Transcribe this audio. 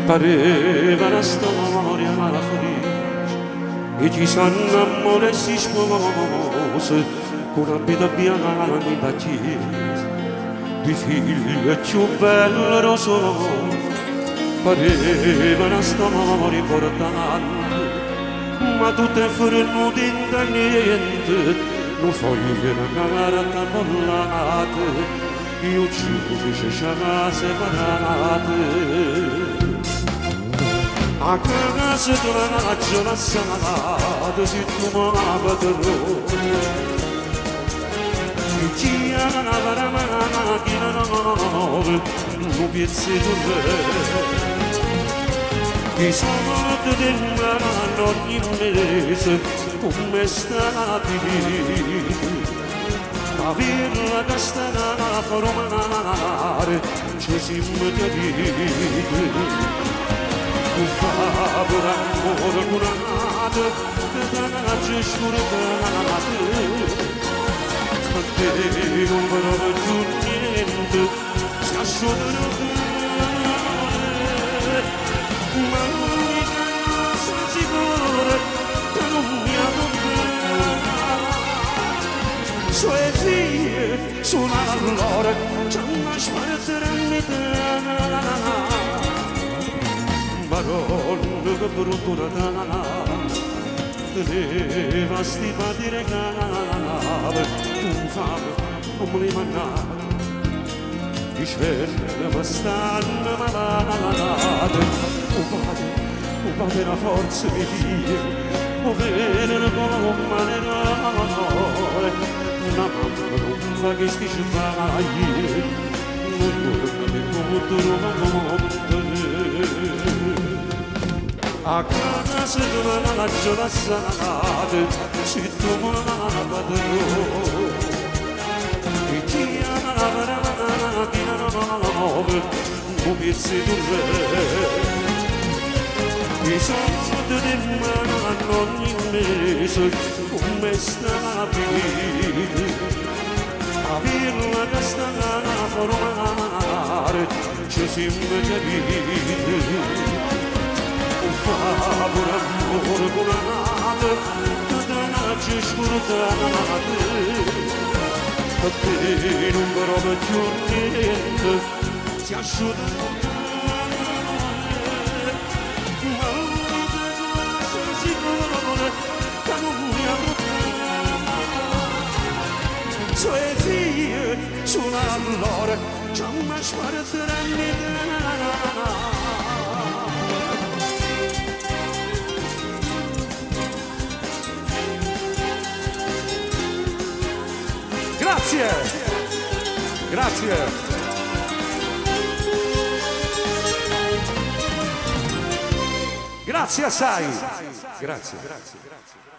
Pareva una storia felice e ci sono amore si sposa con una vita bianca da chiesa due figli e più bello roso pareva una storia importante ma tutto è fuori da niente non foglie una carta bollata io ci siamo separate a casa dove faccio la salata se tu mi padrone chi ha la macchina nuova un pezzetto che sono del ogni mese come stati a virla castana formare ci siamo capiti un favore amore curato che danacce scurate a te non vorrò più niente si asciugano ma l'unica cosa sicura che non mi ha dato sue figlie sono allora c'è una sparta Maronna che brutto Natale teneva sti pati regali un fame non me li mandava diceva stanno malate un padre la forza di Dio o venere come le nore una mamma non fa che sti sbagli non guarda che tutto non a casa dove la faccio la salata se tu me la padrone e chi ha la macchina nuova un pezzetto i soldi di mano ogni mese come stabili a virla castana formare ci siamo capiti favore amore curato che danacce scordate a te non vorrò più niente si asciuga ma l'unica cosa sicura che non mi ha dato sue figlie sono allora c'è una sparta Grazie, grazie. Grazie assai. Grazie.